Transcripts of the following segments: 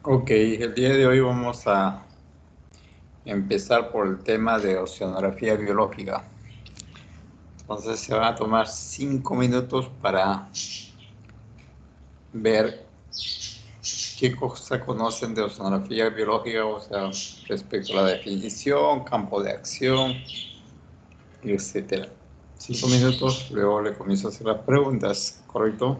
Ok, el día de hoy vamos a empezar por el tema de oceanografía biológica. Entonces se van a tomar 5 minutos para ver qué cosa conocen de oceanografía biológica, o sea, respecto a la definición, campo de acción, etcétera. 5 minutos, luego le comienzo a hacer las preguntas, ¿correcto?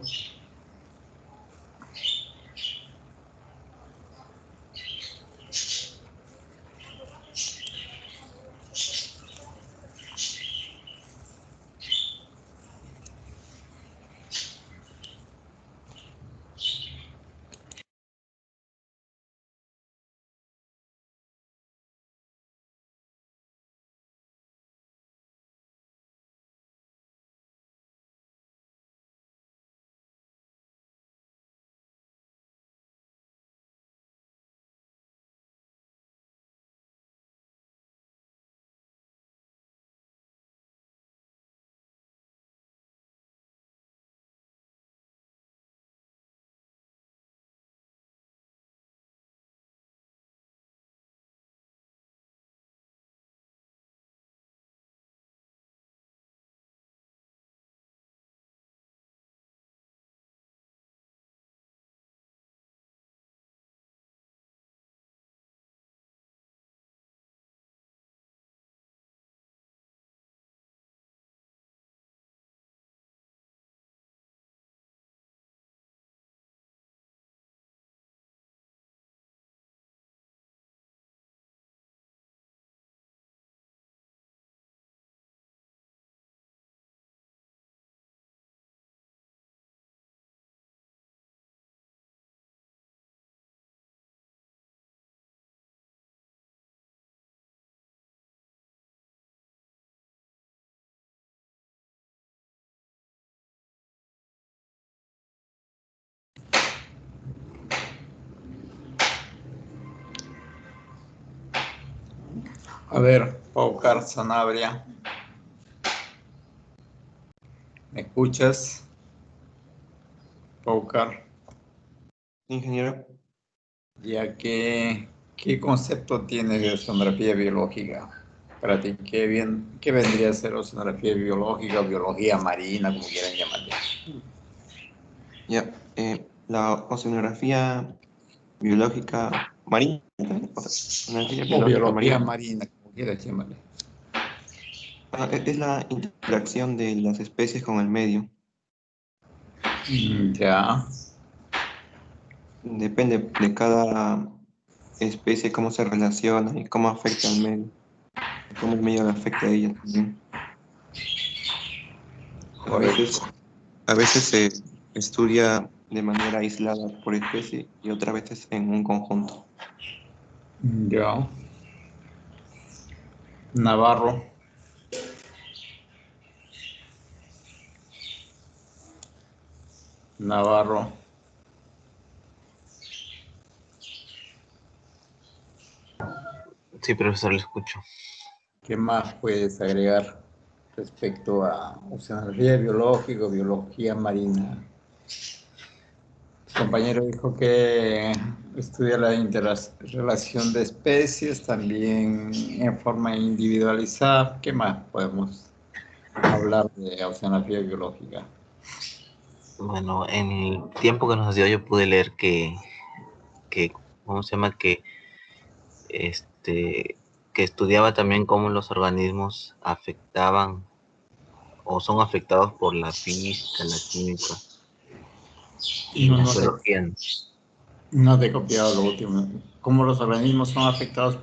A ver, Paucar Sanabria, ¿me escuchas? Paucar, Ingeniero, ya que, ¿qué concepto tienes de oceanografía biológica? Para ti, ¿qué vendría a ser oceanografía biológica o biología marina, como quieran llamarle? ya, la oceanografía biológica marina, oceanografía O biológica biología marina, marina, como quieras llamarle. es la interacción de las especies con el medio. Ya, Depende de cada especie cómo se relaciona y cómo afecta al medio, cómo el medio le afecta a ella también. A veces, correcto. a veces se estudia de manera aislada por especie y otras veces en un conjunto. Ya, Navarro, Navarro, Sí, profesor, lo escucho. ¿qué más puedes agregar respecto a oceanografía biológica o biología marina? Tu compañero dijo que estudia la interrelación de especies también en forma individualizada. ¿Qué más podemos hablar de oceanografía biológica? Bueno, en el tiempo que nos dio yo pude leer que que, ¿cómo se llama? Este, que estudiaba también cómo los organismos afectaban o son afectados por la física, la química y No, la no te, geología, no te he copiado lo último. ¿Cómo los organismos son afectados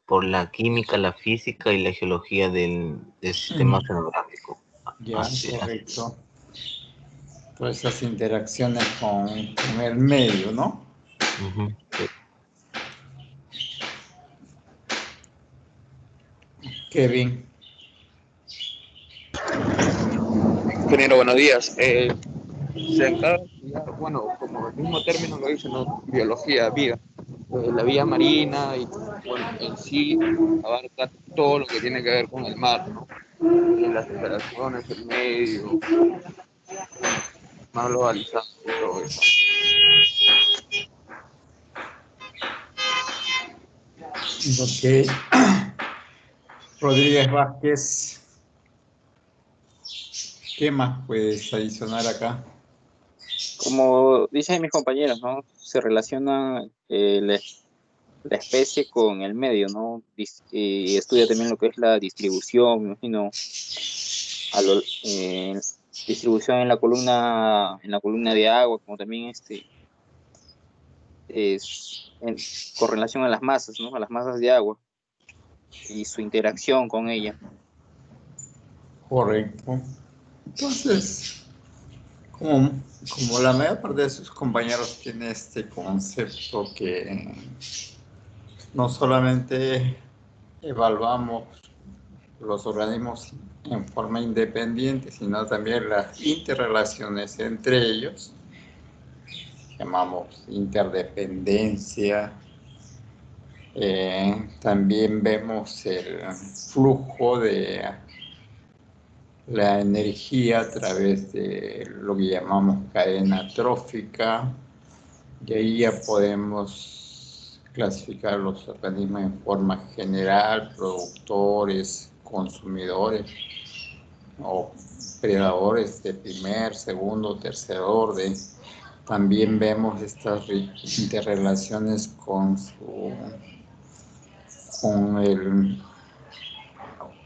por la química, la física y la geología del sistema Mm, oceanográfico. ya, Así, correcto. Todas esas interacciones con el medio, ¿no? ujú, sí. Kevin. Ingeniero, buenos días. Se encarga de estudiar, bueno, como el mismo término lo dice, ¿no? Biología, vida. La vida marina y, bueno, en sí abarca todo lo que tiene que ver con el mar, ¿no? Las interacciones, el medio, más globalizado y todo eso. Ok. Rodríguez Vázquez. ¿Qué más puedes adicionar acá? Como dicen mis compañeros, ¿no? Se relaciona la especie con el medio, ¿no? Y estudia también lo que es la distribución, me imagino, a lo- eh, distribución en la columna de agua, como también con relación a las masas, ¿no? A las masas de agua y su interacción con ella. Correcto. Entonces, como la mayor parte de sus compañeros tiene este concepto que no solamente evaluamos los organismos en forma independiente, sino también las interrelaciones entre ellos, llamamos interdependencia. También vemos el flujo de la energía a través de lo que llamamos cadena trófica, y ahí ya podemos clasificar los organismos en forma general, productores, consumidores o predadores de primer, segundo, tercer orden. También vemos estas interrelaciones con el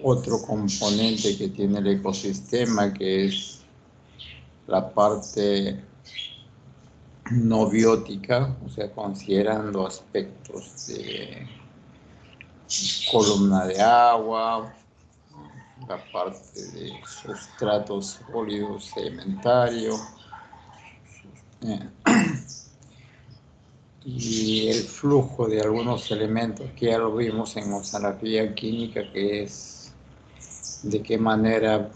otro componente que tiene el ecosistema, que es la parte no biótica, o sea, considerando aspectos de columna de agua, la parte de sustrato sólido sedimentario, eh, y el flujo de algunos elementos que ya lo vimos en oceanografía química, que es de qué manera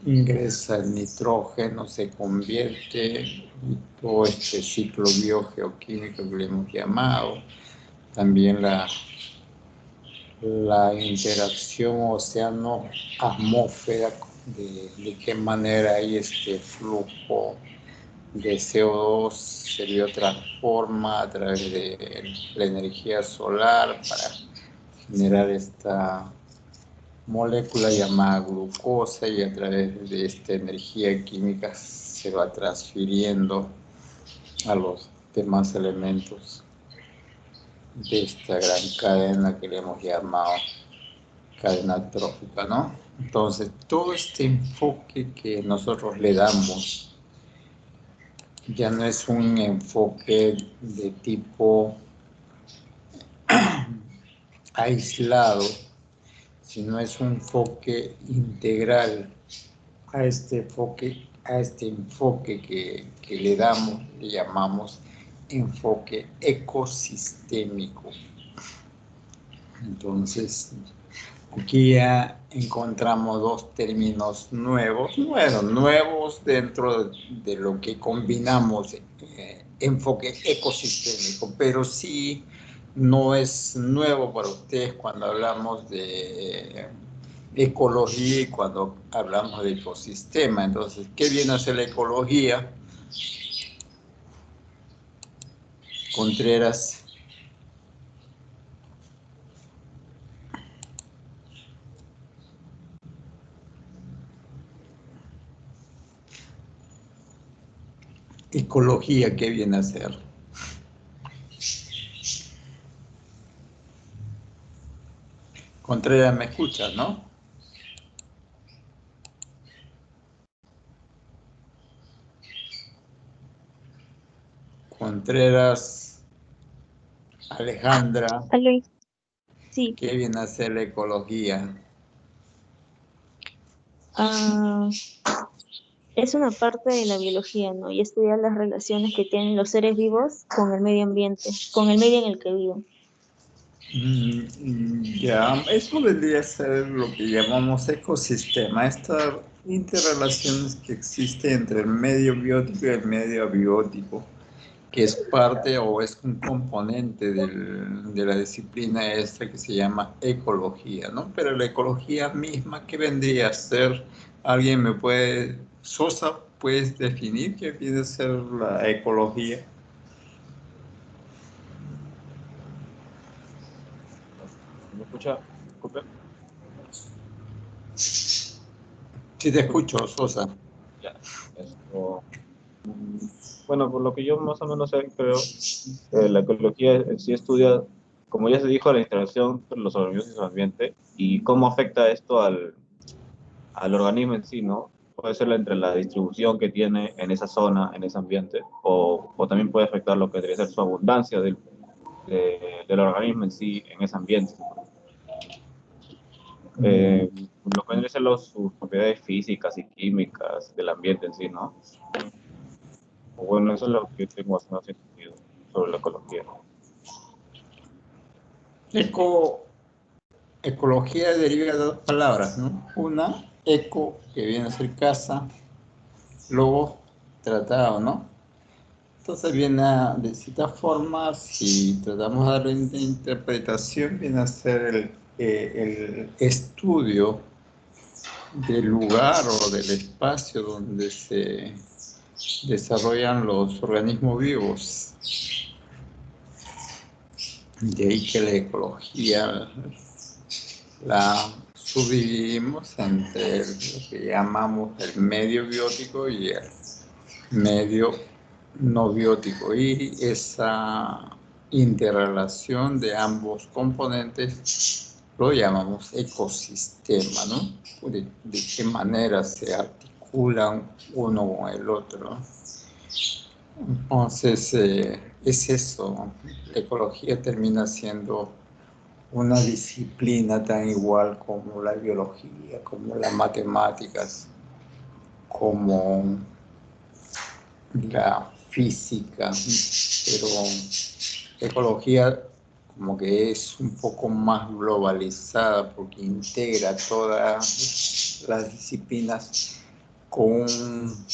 ingresa el nitrógeno, se convierte, y todo este ciclo biogeoquímico que le hemos llamado. También la interacción océano-atmósfera, de qué manera hay este flujo de CO2 se biotransforma a través de la energía solar para generar esta molécula llamada glucosa, y a través de esta energía química se va transfiriendo a los demás elementos de esta gran cadena que le hemos llamado cadena trófica, ¿no? Entonces, todo este enfoque que nosotros le damos ya no es un enfoque de tipo aislado, sino es un enfoque integral a este enfoque que le damos, le llamamos enfoque ecosistémico. Entonces, aquí ya encontramos dos términos nuevos, bueno, nuevos dentro de lo que combinamos enfoque ecosistémico, pero sí no es nuevo para ustedes cuando hablamos de ecología y cuando hablamos de ecosistema. Entonces, ¿qué viene a hacer la ecología? Contreras. ecología, ¿qué viene a ser? Contreras, ¿me escuchas, no? Contreras, Alejandra, Aló, sí, ¿qué viene a ser la ecología? ah, es una parte de la biología, ¿no? Y estudiar las relaciones que tienen los seres vivos con el medio ambiente, con el medio en el que viven. Ya, eso vendría a ser lo que llamamos ecosistema, estas interrelaciones que existen entre el medio biótico y el medio abiótico, que es parte o es un componente de la disciplina esta que se llama ecología, ¿no? Pero la ecología misma, ¿qué vendría a ser? ¿Alguien me puede, Sosa, puedes definir qué viene a ser la ecología? ¿Me escucha? Disculpe. Sí, te escucho, Sosa. Ya. Bueno, por lo que yo más o menos sé, creo, la ecología en sí estudia, como ya se dijo, la interacción entre los organismos y su ambiente y cómo afecta esto al organismo en sí, ¿no? Puede ser entre la distribución que tiene en esa zona, en ese ambiente, o también puede afectar lo que debería ser su abundancia del organismo en sí, en ese ambiente. Lo que vendría a ser sus propiedades físicas y químicas del ambiente en sí, ¿no? O bueno, eso es lo que tengo más o menos entendido sobre la ecología. Ecología deriva de dos palabras, ¿no? Una, eco, que viene a ser casa, logo, tratado, ¿no? Entonces viene de cierta forma, si tratamos de darle una interpretación, viene a ser el estudio del lugar o del espacio donde se desarrollan los organismos vivos. De ahí que la ecología la subdividimos entre lo que llamamos el medio biótico y el medio no biótico, y esa interrelación de ambos componentes lo llamamos ecosistema, ¿no? De qué manera se articulan uno con el otro. Entonces, es eso, la ecología termina siendo una disciplina tan igual como la biología, como las matemáticas, como la física, pero la ecología como que es un poco más globalizada porque integra todas las disciplinas con un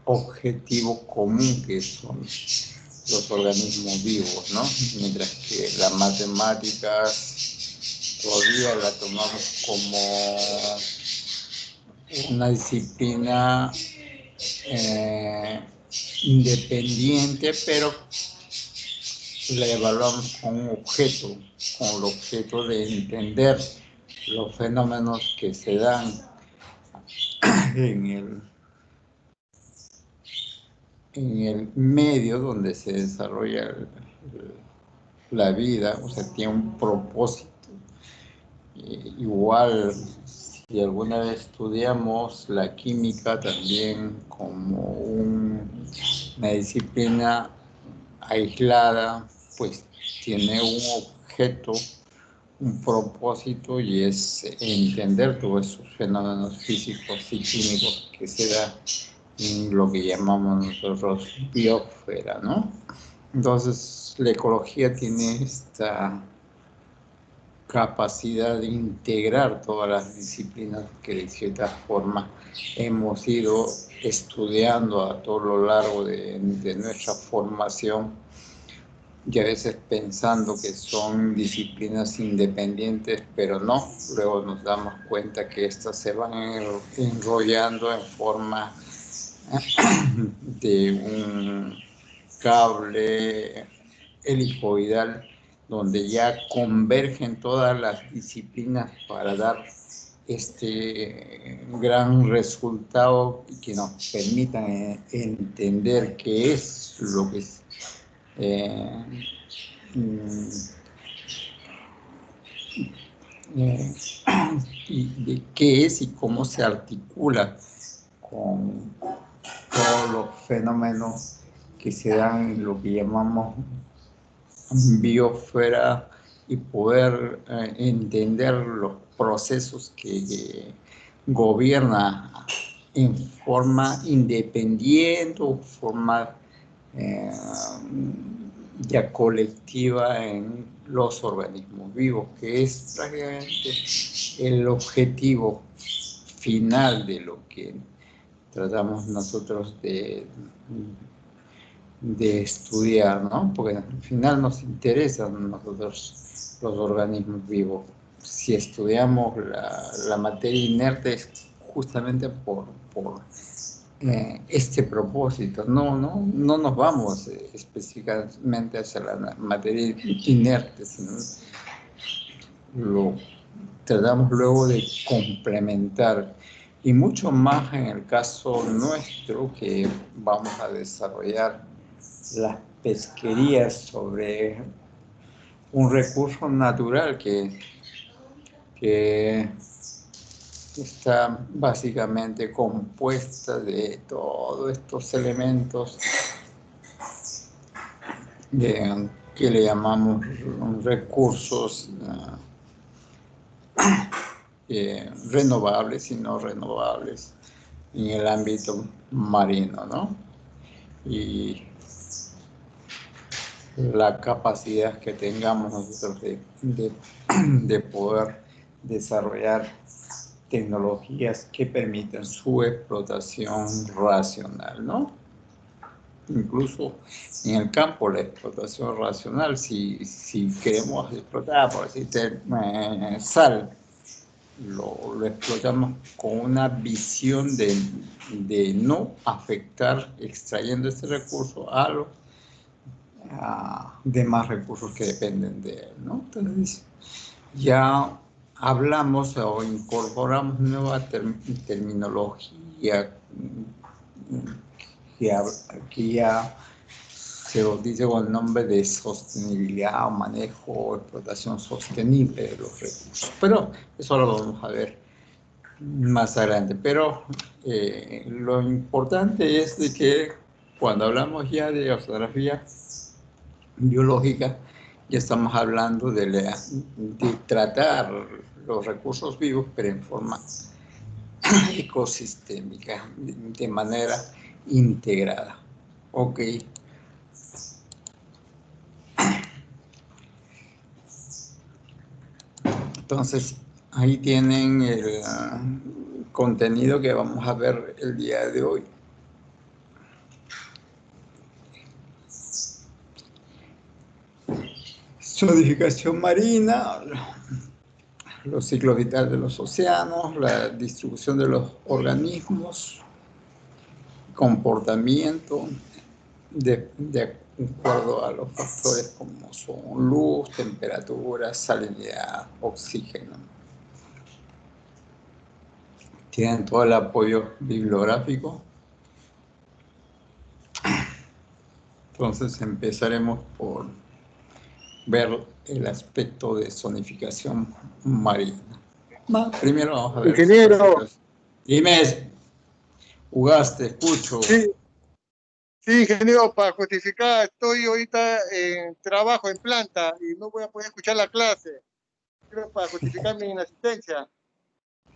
objetivo común que son los organismos vivos, ¿no? Mientras que las matemáticas todavía la tomamos como una disciplina independiente, pero la evaluamos con un objeto, con el objeto de entender los fenómenos que se dan en el medio donde se desarrolla la vida, o sea, tiene un propósito. Igual, si alguna vez estudiamos la química también como una disciplina aislada, pues tiene un objeto, un propósito, y es entender todos esos fenómenos físicos y químicos que se dan en lo que llamamos nosotros biosfera, ¿no? Entonces, la ecología tiene esta capacidad de integrar todas las disciplinas que de cierta forma hemos ido estudiando a todo lo largo de nuestra formación, y a veces pensando que son disciplinas independientes, pero no. Luego nos damos cuenta que estas se van enrollando en forma de un cable helicoidal donde ya convergen todas las disciplinas para dar este gran resultado que nos permita entender qué es lo que es y de qué es y cómo se articula con todos los fenómenos que se dan en lo que llamamos biosfera y poder entender los procesos que gobiernan en forma independiente o forma ya colectiva en los organismos vivos, que es prácticamente el objetivo final de lo que tratamos nosotros de estudiar, ¿no? Porque al final nos interesan a nosotros los organismos vivos. Si estudiamos la materia inerte es justamente por este propósito. No nos vamos específicamente hacia la materia inerte, sino lo tratamos luego de complementar. Y mucho más en el caso nuestro, que vamos a desarrollar las pesquerías sobre un recurso natural que está básicamente compuesta de todos estos elementos que le llamamos recursos renovables y no renovables en el ámbito marino, ¿no? Y la capacidad que tengamos nosotros de poder desarrollar tecnologías que permitan su explotación racional, ¿no? Incluso en el campo la explotación racional, si queremos explotar, por decir, sal, lo explotamos con una visión de no afectar extrayendo este recurso a los demás recursos que dependen de él, ¿no? Entonces, ya hablamos o incorporamos nueva terminología que ya se lo dice con el nombre de sostenibilidad o manejo o explotación sostenible de los recursos. Pero eso lo vamos a ver más adelante. Pero lo importante es de que cuando hablamos ya de oceanografía biológica, ya estamos hablando de tratar los recursos vivos, pero en forma ecosistémica, de manera integrada. Ok. Entonces, ahí tienen el contenido que vamos a ver el día de hoy. Zonificación marina, los ciclos vitales de los océanos, la distribución de los organismos, comportamiento de acuerdo a los factores como son luz, temperatura, salinidad, oxígeno. Tienen todo el apoyo bibliográfico. Entonces empezaremos por ver el aspecto de zonificación marina. Primero vamos a ver. Ingeniero. Dime, Ugaste, escucho. Sí, ingeniero, para justificar, estoy ahorita en trabajo en planta y no voy a poder escuchar la clase. Quiero para justificar mi inasistencia.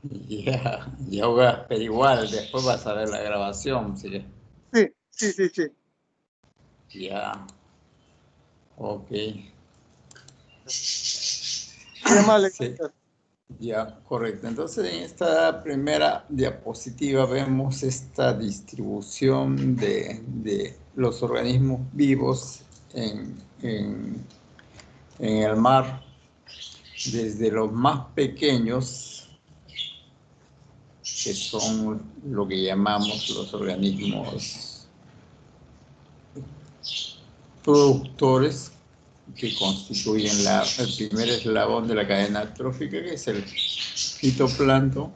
Ya, Ugaste, pero igual, después vas a ver la grabación, ¿sí? Sí. Ya. Ok. Sí. Ya, correcto. Entonces, en esta primera diapositiva vemos esta distribución de los organismos vivos en el mar, desde los más pequeños, que son lo que llamamos los organismos productores, que constituyen el primer eslabón de la cadena trófica, que es el fitoplancton.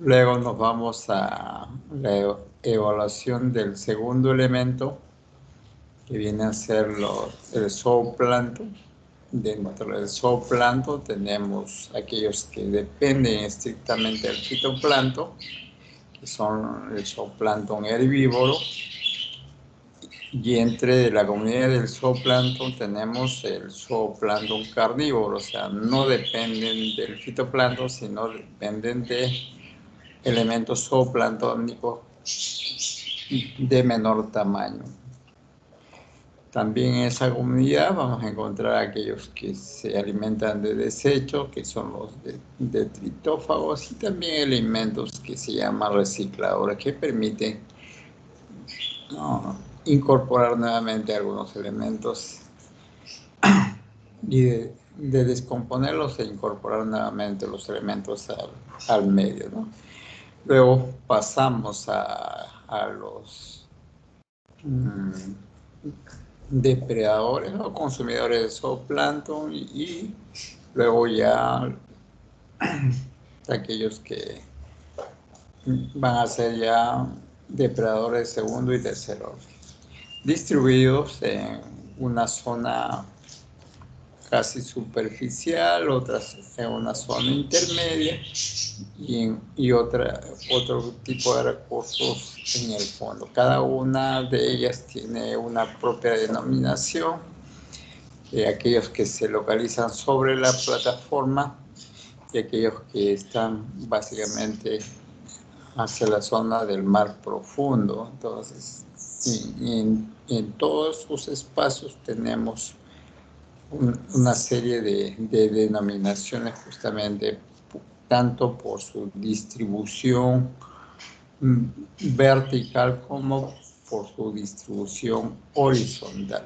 Luego nos vamos a la evaluación del segundo elemento, que viene a ser el zooplancton. Dentro del zooplancton tenemos aquellos que dependen estrictamente del fitoplancton, que son el zooplancton herbívoro. Y entre la comunidad del zooplancton tenemos el zooplancton carnívoro, o sea, no dependen del fitoplancton, sino dependen de elementos zooplanctónicos de menor tamaño. También en esa comunidad vamos a encontrar aquellos que se alimentan de desechos, que son los detritófagos, y también elementos que se llaman recicladores, que permiten incorporar nuevamente algunos elementos y de descomponerlos e incorporar nuevamente los elementos al medio, ¿no? Luego pasamos a los depredadores o consumidores de zooplancton y luego ya aquellos que van a ser ya depredadores de segundo y tercer orden, distribuidos en una zona casi superficial, otras en una zona intermedia y otro tipo de recursos en el fondo. Cada una de ellas tiene una propia denominación. Aquellos que se localizan sobre la plataforma y aquellos que están básicamente hacia la zona del mar profundo. Entonces, en todos sus espacios tenemos una serie de denominaciones, justamente tanto por su distribución vertical como por su distribución horizontal.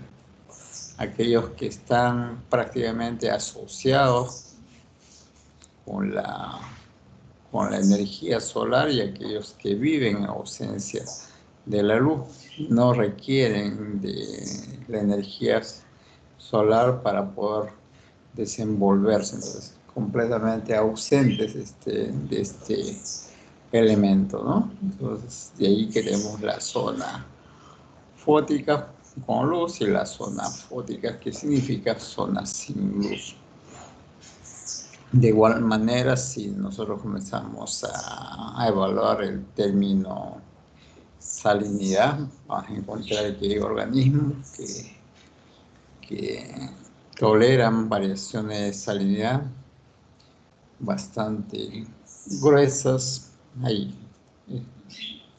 Aquellos que están prácticamente asociados con la energía solar y aquellos que viven en ausencia de la luz no requieren de la energía solar para poder desenvolverse, entonces completamente ausentes de este elemento, ¿no? Entonces de ahí queremos la zona fótica con luz y la zona fótica, que significa zona sin luz. De igual manera, si nosotros comenzamos a evaluar el término salinidad, vamos a encontrar que hay organismos que toleran variaciones de salinidad bastante gruesas. Hay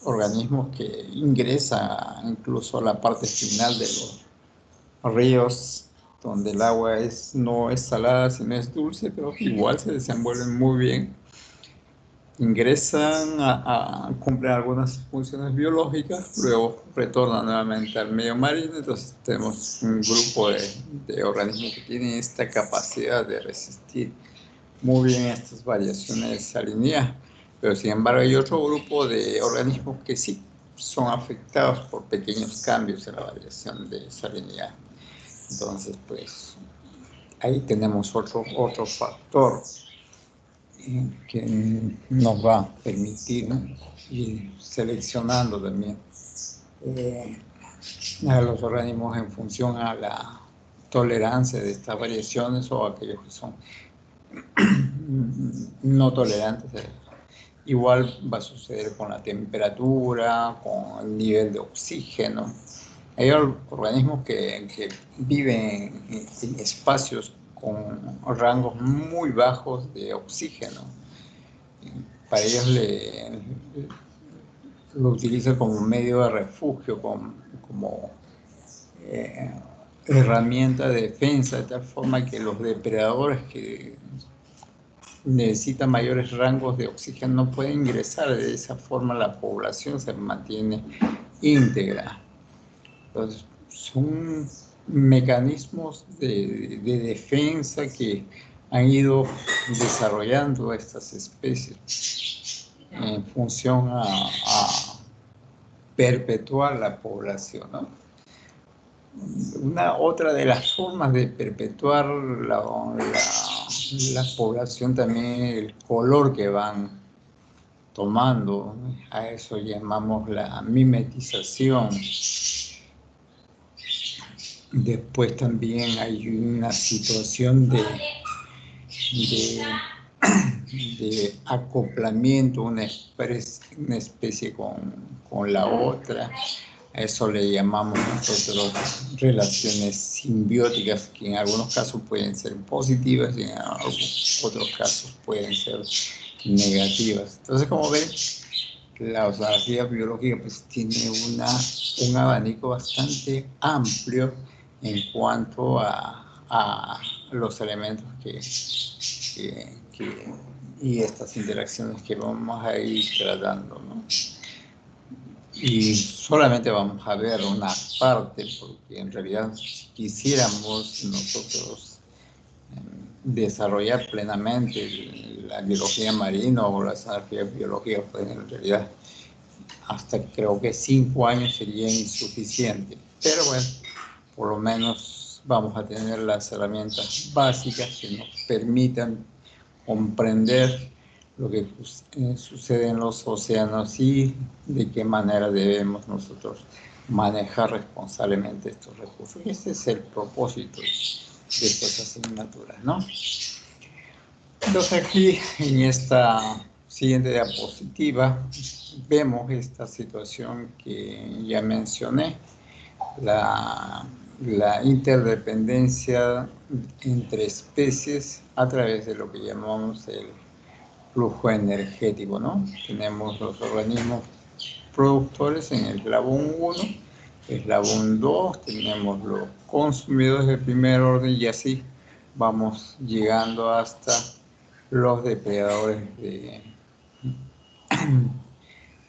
organismos que ingresan incluso a la parte final de los ríos, donde el agua no es salada, sino es dulce, pero igual se desenvuelven muy bien. Ingresan cumplen algunas funciones biológicas, luego retornan nuevamente al medio marino. Entonces tenemos un grupo de organismos que tienen esta capacidad de resistir muy bien estas variaciones de salinidad, pero sin embargo hay otro grupo de organismos que sí son afectados por pequeños cambios en la variación de salinidad. Entonces, pues, ahí tenemos otro factor que nos va a permitir, ¿no?, ir seleccionando también a los organismos en función a la tolerancia de estas variaciones o aquellos que son no tolerantes. Igual va a suceder con la temperatura, con el nivel de oxígeno. Hay organismos que viven en espacios con rangos muy bajos de oxígeno. Para ellos lo utilizan como medio de refugio, como herramienta de defensa, de tal forma que los depredadores que necesitan mayores rangos de oxígeno no pueden ingresar. De esa forma la población se mantiene íntegra. Entonces, son mecanismos de defensa que han ido desarrollando estas especies en función a perpetuar la población, ¿no? Otra de las formas de perpetuar la población también, el color que van tomando, a eso llamamos la mimetización. Después también hay una situación de acoplamiento, una especie con la otra. A eso le llamamos nosotros relaciones simbióticas, que en algunos casos pueden ser positivas y en otros casos pueden ser negativas. Entonces, como ven, la oceanografía biológica pues tiene un abanico bastante amplio en cuanto a los elementos y estas interacciones que vamos a ir tratando, ¿no? Y solamente vamos a ver una parte, porque en realidad si quisiéramos nosotros desarrollar plenamente la biología marina o las oceanografías biológicas, pues en realidad hasta creo que 5 años sería insuficiente. Pero bueno, por lo menos vamos a tener las herramientas básicas que nos permitan comprender lo que sucede en los océanos y de qué manera debemos nosotros manejar responsablemente estos recursos. Y ese es el propósito de estas asignaturas, ¿no? Entonces aquí, en esta siguiente diapositiva, vemos esta situación que ya mencioné, la interdependencia entre especies a través de lo que llamamos el flujo energético, ¿no? Tenemos los organismos productores en el eslabón 1, eslabón 2, tenemos los consumidores de primer orden y así vamos llegando hasta los depredadores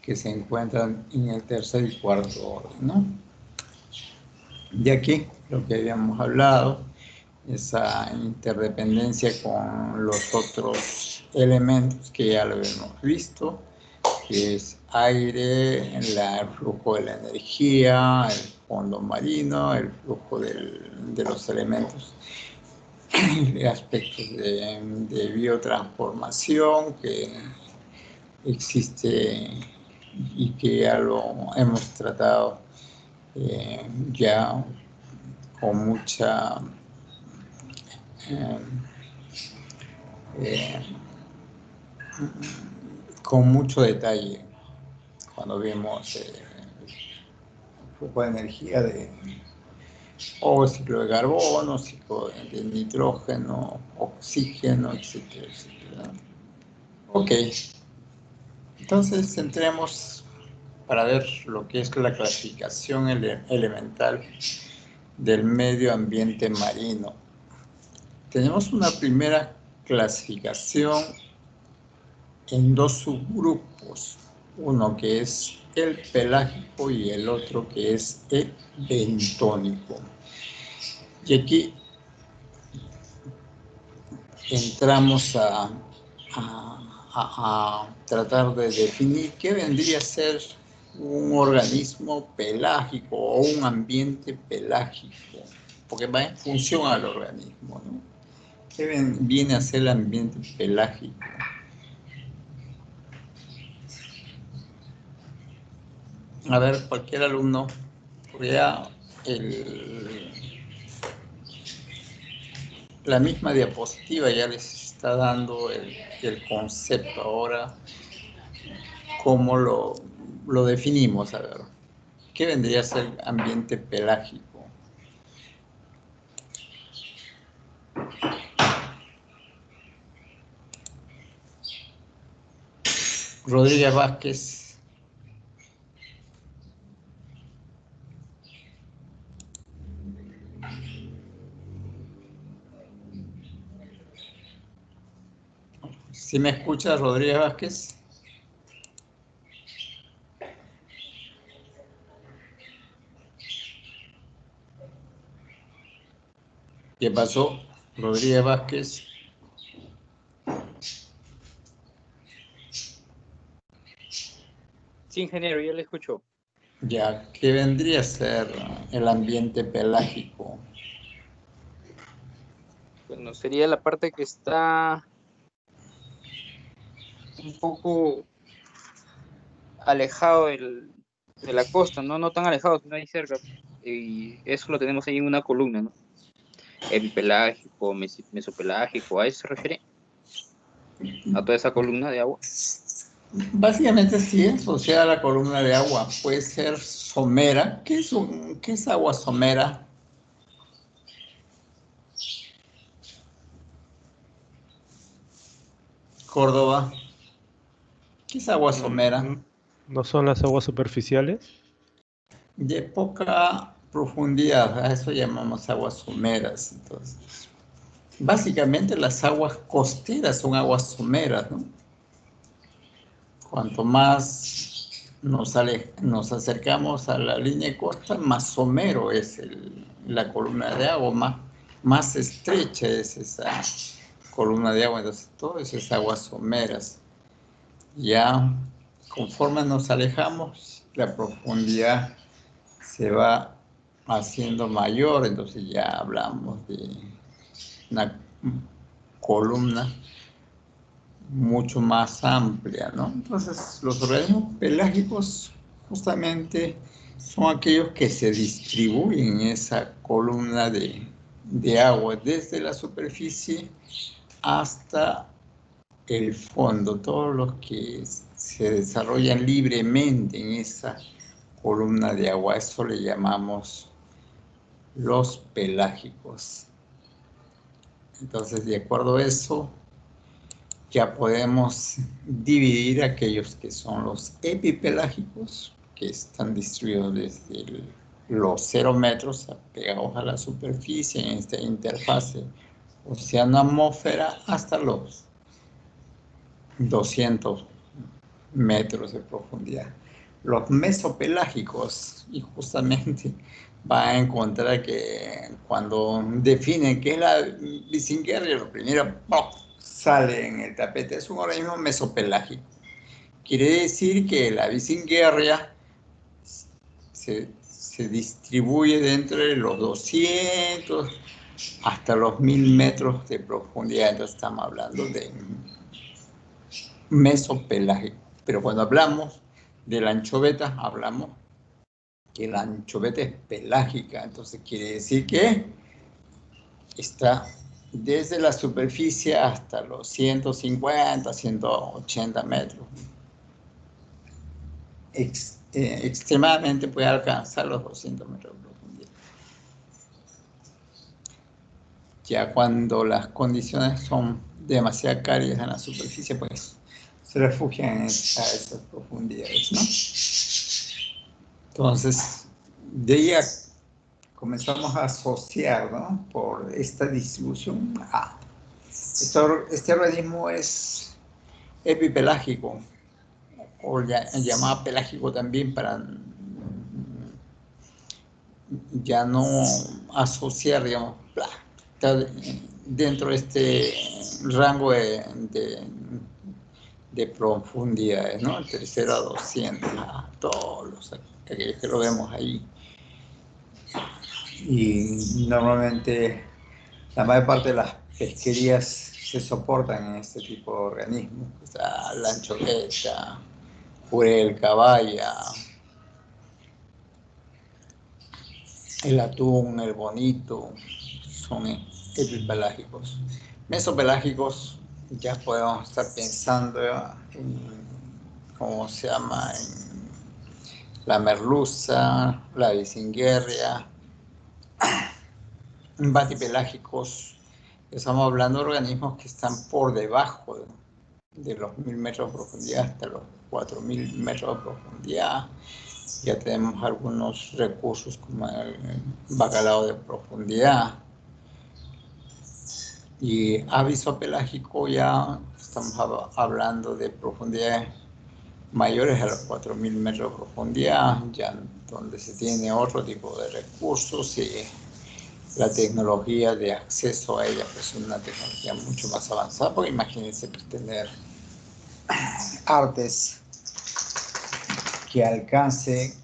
que se encuentran en el tercer y cuarto orden, ¿no? Y aquí lo que habíamos hablado, esa interdependencia con los otros elementos que ya lo hemos visto, que es aire, el flujo de la energía, el fondo marino, el flujo de los elementos, aspectos de biotransformación que existe y que ya lo hemos tratado ya con mucha con mucho detalle cuando vimos el flujo de energía de ciclo de carbono, ciclo de nitrógeno, oxígeno, etcétera, etcétera. Ok, entonces entremos para ver lo que es la clasificación elemental del medio ambiente marino. Tenemos una primera clasificación en dos subgrupos, uno que es el pelágico y el otro que es el bentónico. Y aquí entramos a tratar de definir qué vendría a ser un organismo pelágico o un ambiente pelágico, porque va en función al organismo, ¿no? ¿Qué viene a ser el ambiente pelágico? A ver, cualquier alumno, porque ya la misma diapositiva ya les está dando el concepto. Ahora, ¿cómo lo definimos? A ver, ¿qué vendría a ser ambiente pelágico? Rodríguez Vázquez. ¿Sí me escucha, Rodríguez Vázquez? ¿Qué pasó, Rodríguez Vázquez? Sí, ingeniero, yo le escucho. Ya, ¿qué vendría a ser el ambiente pelágico? Bueno, sería la parte que está un poco alejado de la costa, ¿no? No tan alejado, sino ahí cerca. Y eso lo tenemos ahí en una columna, ¿no? Epipelágico, mesopelágico, ¿a eso se refiere? ¿A toda esa columna de agua? Básicamente sí es asociada a la columna de agua. Puede ser somera. ¿Qué es agua somera? Córdoba. ¿Qué es agua somera? ¿No son las aguas superficiales? De poca profundidad, a eso llamamos aguas someras. Entonces, básicamente las aguas costeras son aguas someras, ¿no? Cuanto más nos acercamos a la línea de costa, más somero es la columna de agua, más estrecha es esa columna de agua. Entonces, todo eso es aguas someras. Ya conforme nos alejamos, la profundidad se va haciendo mayor, entonces ya hablamos de una columna mucho más amplia, ¿no? Entonces, los organismos pelágicos justamente son aquellos que se distribuyen en esa columna de agua, desde la superficie hasta el fondo, todos los que se desarrollan libremente en esa columna de agua, eso le llamamos los pelágicos. Entonces, de acuerdo a eso, ya podemos dividir aquellos que son los epipelágicos, que están distribuidos desde los 0 metros pegados a la superficie en esta interfase océano-atmósfera hasta los 200 metros de profundidad. Los mesopelágicos, y justamente va a encontrar que cuando definen qué es la Bisinguerria, lo primero sale en el tapete, es un organismo mesopelágico. Quiere decir que la Bisinguerria se distribuye de entre los 200 hasta los 1000 metros de profundidad. Entonces estamos hablando de mesopelágico. Pero cuando hablamos de la anchoveta, hablamos que la anchoveta es pelágica. Entonces quiere decir que está desde la superficie hasta los 150, 180 metros. Extremadamente puede alcanzar los 200 metros de profundidad. Ya cuando las condiciones son demasiado cálidas en la superficie, pues se refugian a esas profundidades, ¿no? Entonces, de ahí comenzamos a asociar, ¿no? Por esta distribución. Este organismo es epipelágico, o llamado pelágico también, para ya no asociar, digamos, dentro de este rango de profundidades, ¿no? Entre 0 a 200, a todos aquellos que lo vemos ahí. Y normalmente la mayor parte de las pesquerías se soportan en este tipo de organismos. O sea, la anchoveta, jurel, caballa, el atún, el bonito, son epipelágicos. Mesopelágicos, ya podemos estar pensando en, ¿cómo se llama?, en la merluza, la bisinguerria. Batipelágicos, estamos hablando de organismos que están por debajo de los 1000 metros de profundidad hasta los 4000 metros de profundidad. Ya tenemos algunos recursos como el bacalao de profundidad. Y avisopelágico, ya estamos hablando de profundidades mayores a los 4000 metros de profundidad, ya donde se tiene otro tipo de recursos y la tecnología de acceso a ella pues, es una tecnología mucho más avanzada, porque imagínense tener artes que alcance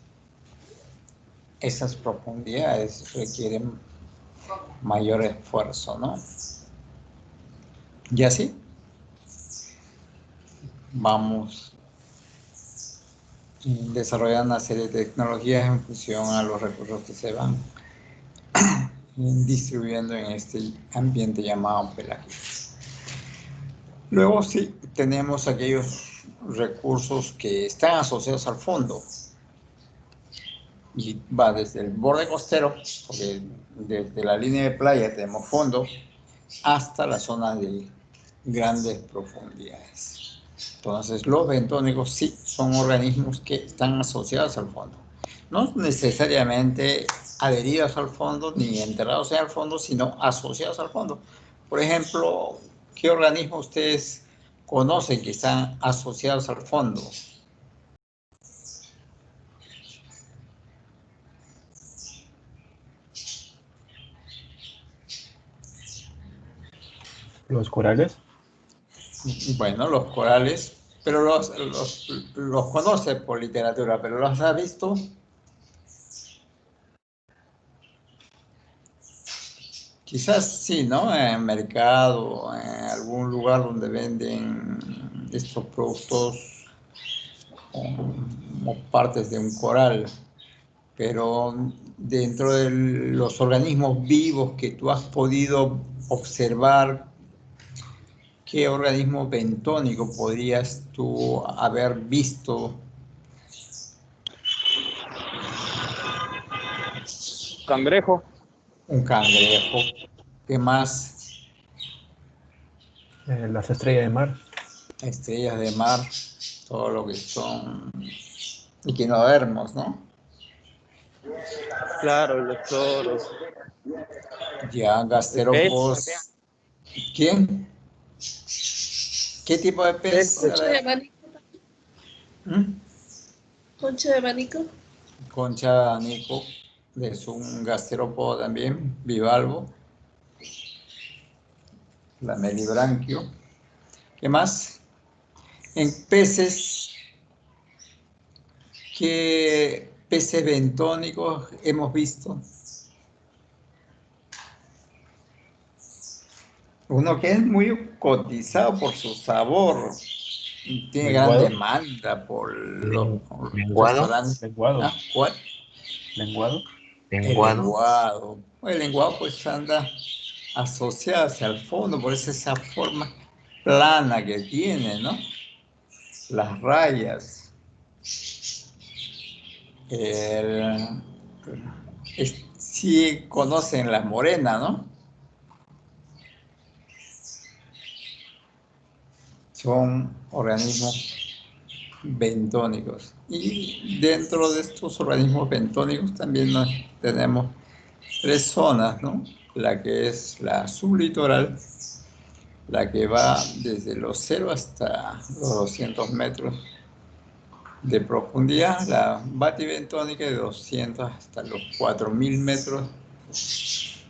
esas profundidades requieren mayor esfuerzo, ¿no? Y así vamos desarrollando una serie de tecnologías en función a los recursos que se van distribuyendo en este ambiente llamado pelágico. Luego sí tenemos aquellos recursos que están asociados al fondo y va desde el borde costero, porque desde la línea de playa tenemos fondo, hasta la zona de grandes profundidades. Entonces los bentónicos sí son organismos que están asociados al fondo. No necesariamente adheridos al fondo ni enterrados en el fondo, sino asociados al fondo. Por ejemplo, ¿qué organismos ustedes conocen que están asociados al fondo? ¿Los corales? Bueno, los corales, pero los conoce por literatura, pero ¿los ha visto? Quizás sí, ¿no? En el mercado, en algún lugar donde venden estos productos como partes de un coral, pero dentro de los organismos vivos que tú has podido observar, ¿qué organismo bentónico podrías tú haber visto? Cangrejo. Un cangrejo. ¿Qué más? Las estrellas de mar. Estrellas de mar, todo lo que son equinodermos, ¿no? Claro, los toros. Ya, gasterópodos. ¿Quién? ¿Qué tipo de pez? Concha de abanico. ¿Mm? Concha de abanico. Concha de abanico, es un gasterópodo también, bivalvo. La melibranquio. ¿Qué más? En peces, ¿qué peces bentónicos hemos visto? Uno que es muy cotizado por su sabor, tiene gran demanda por los restaurantes. ¿Lenguado? ¿Ah? ¿Cuál? ¿Lenguado? El lenguado. El lenguado pues anda asociado hacia el fondo, por eso esa forma plana que tiene, ¿no? Las rayas. Sí conocen las morenas, ¿no? Son organismos bentónicos. Y dentro de estos organismos bentónicos también tenemos tres zonas, ¿no? La que es la sublitoral, la que va desde los 0 hasta los 200 metros de profundidad, la batibentónica de 200 hasta los 4000 metros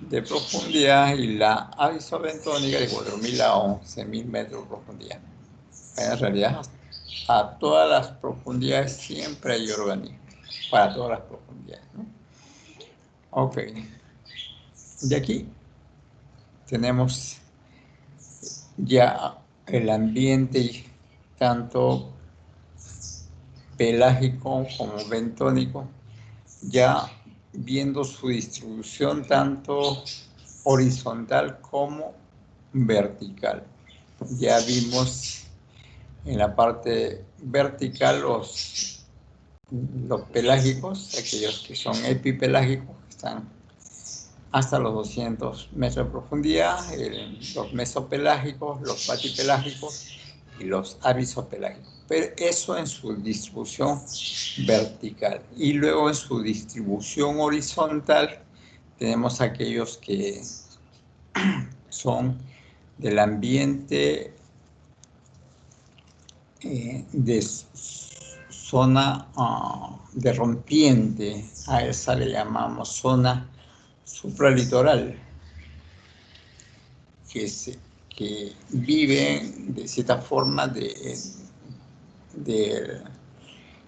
de profundidad y la abisobentónica de 4000 a 11000 metros de profundidad. En realidad, a todas las profundidades siempre hay organismos, para todas las profundidades, ¿no? Ok. De aquí tenemos ya el ambiente tanto pelágico como bentónico, ya viendo su distribución tanto horizontal como vertical. Ya vimos en la parte vertical los pelágicos, aquellos que son epipelágicos, que están hasta los 200 metros de profundidad, los mesopelágicos, los batipelágicos y los abisopelágicos. Pero eso en su distribución vertical. Y luego en su distribución horizontal tenemos aquellos que son del ambiente de zona de rompiente. A esa le llamamos zona supralitoral, que viven de cierta forma del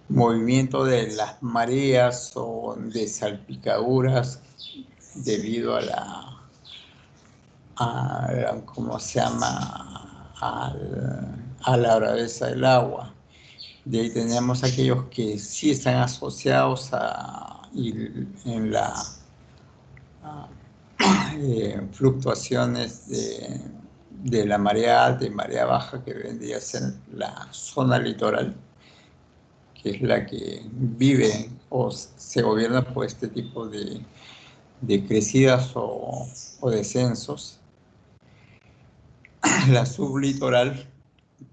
movimiento de las mareas o de salpicaduras debido a ¿cómo se llama? a la braveza del agua. De ahí tenemos aquellos que sí están asociados en la fluctuaciones de la marea alta y marea baja, que vendría a ser la zona litoral, que es la que vive o se gobierna por este tipo de crecidas o descensos. La sublitoral,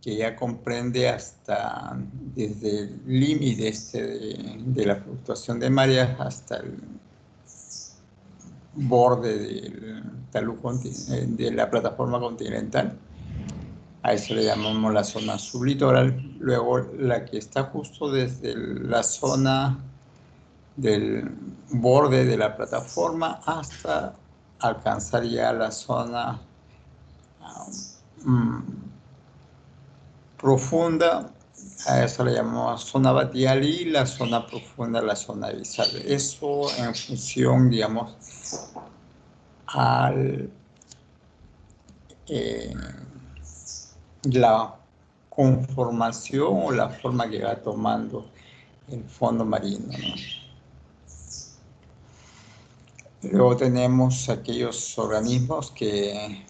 que ya comprende hasta desde el límite de la fluctuación de mareas hasta el borde del talud de la plataforma continental. A eso le llamamos la zona sublitoral. Luego la que está justo desde la zona del borde de la plataforma hasta alcanzar ya la zona profunda, a eso le llamamos zona batial, y la zona profunda, la zona abisal. Eso en función, digamos, la conformación o la forma que va tomando el fondo marino, ¿no? Luego tenemos aquellos organismos que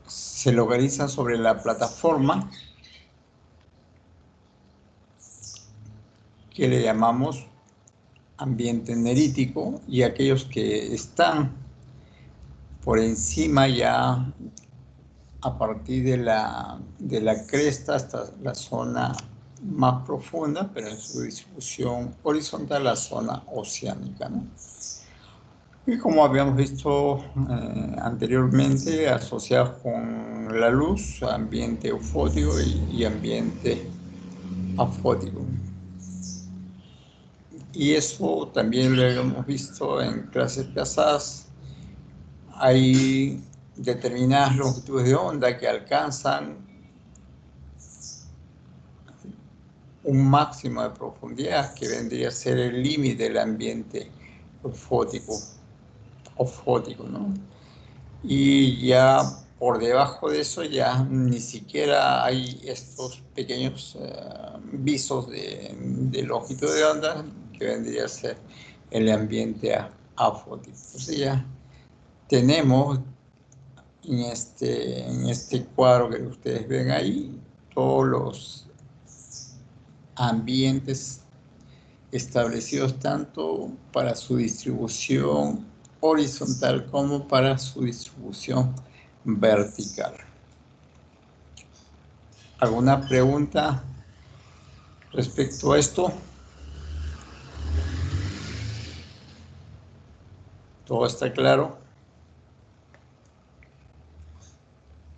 se localizan sobre la plataforma, que le llamamos ambiente nerítico, y aquellos que están por encima ya a partir de la cresta hasta la zona más profunda, pero en su distribución horizontal, la zona oceánica, ¿no? Y como habíamos visto anteriormente, asociados con la luz, ambiente eufótico y ambiente afótico. Y eso también lo hemos visto en clases pasadas. Hay determinadas longitudes de onda que alcanzan un máximo de profundidad, que vendría a ser el límite del ambiente eufótico, ¿no? Y ya por debajo de eso ya ni siquiera hay estos pequeños visos de longitud de onda, que vendría a ser el ambiente afótico. O sea, ya tenemos en este cuadro que ustedes ven ahí todos los ambientes establecidos tanto para su distribución horizontal como para su distribución vertical. ¿Alguna pregunta respecto a esto? ¿Todo está claro?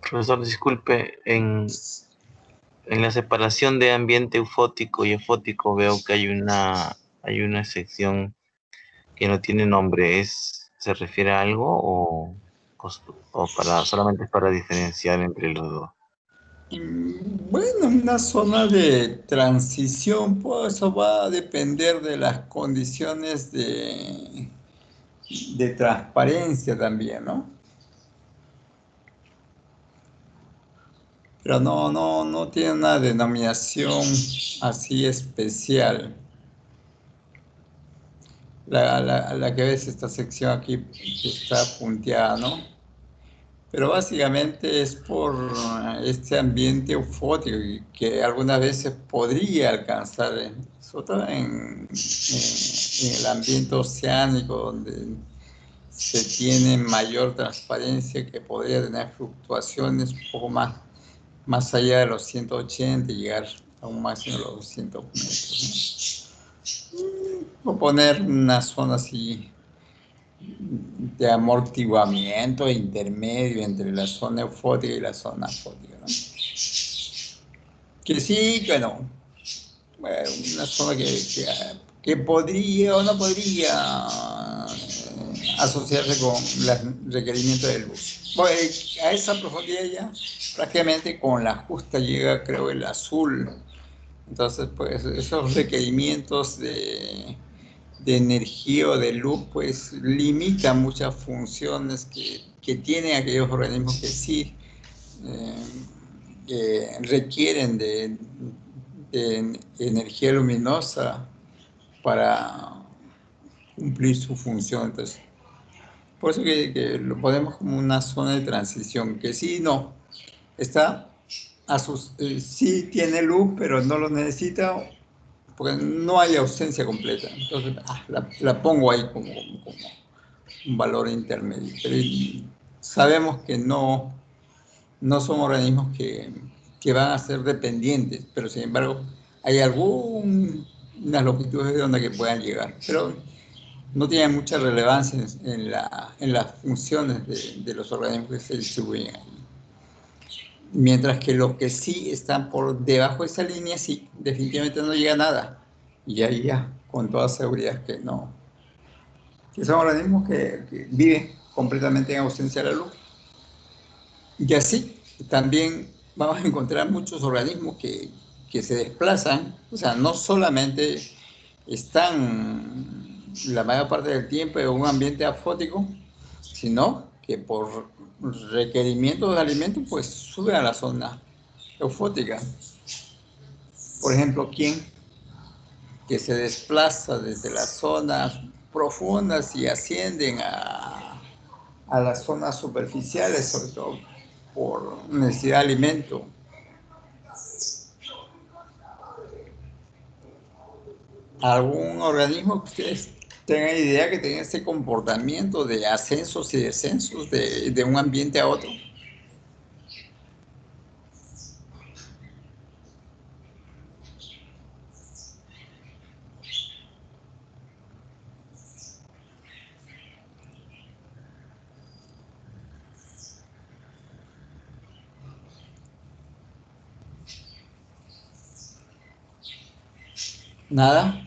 Profesor, disculpe, en la separación de ambiente eufótico y efótico veo que hay una sección que no tiene nombre. ¿Se refiere a algo o solamente es para diferenciar entre los dos? Bueno, una zona de transición, pues eso va a depender de las condiciones de transparencia también, ¿no? Pero no tiene una denominación así especial. La que ves, esta sección aquí que está punteada, ¿no? Pero básicamente es por este ambiente eufótico que algunas veces podría alcanzar, sobre todo en el ambiente oceánico, donde se tiene mayor transparencia, que podría tener fluctuaciones un poco más allá de los 180 y llegar a un máximo de los 200 metros, ¿no? Voy a poner una zona así de amortiguamiento intermedio entre la zona eufótica y la zona afótica, ¿no? Que sí, que no. Bueno, una zona que podría o no podría asociarse con los requerimientos de luz. Bueno, a esa profundidad ya prácticamente con la justa llega, creo, el azul. Entonces, pues esos requerimientos de energía o de luz, pues limita muchas funciones que tienen aquellos organismos que sí requieren de energía luminosa para cumplir su función. Entonces, por eso que lo ponemos como una zona de transición, que sí, no, está sí tiene luz, pero no lo necesita, porque no hay ausencia completa. Entonces, la pongo ahí como un valor intermedio. Pero sabemos que no son organismos que van a ser dependientes, pero sin embargo hay algunas longitudes de onda que puedan llegar, pero no tienen mucha relevancia en las funciones de los organismos que se distribuyen ahí. Mientras que los que sí están por debajo de esa línea, sí, definitivamente no llega a nada. Y ahí ya, con toda seguridad que no. Que son organismos que viven completamente en ausencia de la luz. Y así también vamos a encontrar muchos organismos que se desplazan, o sea, no solamente están la mayor parte del tiempo en un ambiente afótico, sino que por requerimientos de alimentos, pues suben a la zona eufótica. Por ejemplo, ¿quién que se desplaza desde las zonas profundas y ascienden a las zonas superficiales, sobre todo por necesidad de alimento? ¿Algún organismo que ustedes tengan idea que tenga ese comportamiento de ascensos y descensos de un ambiente a otro? ¿Nada?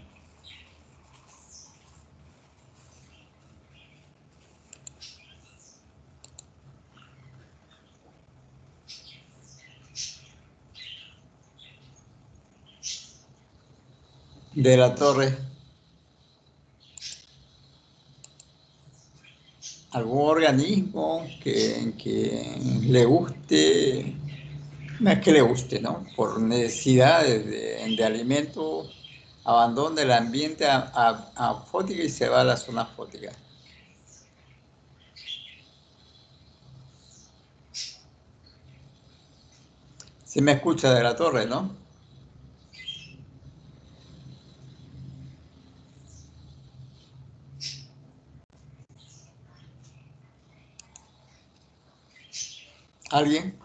De la Torre. ¿Algún organismo que le guste, no es que le guste, ¿no? Por necesidades de alimento, abandona el ambiente afótico y se va a la zona afótica? Sí me escucha de la Torre, ¿no? ¿Alguien?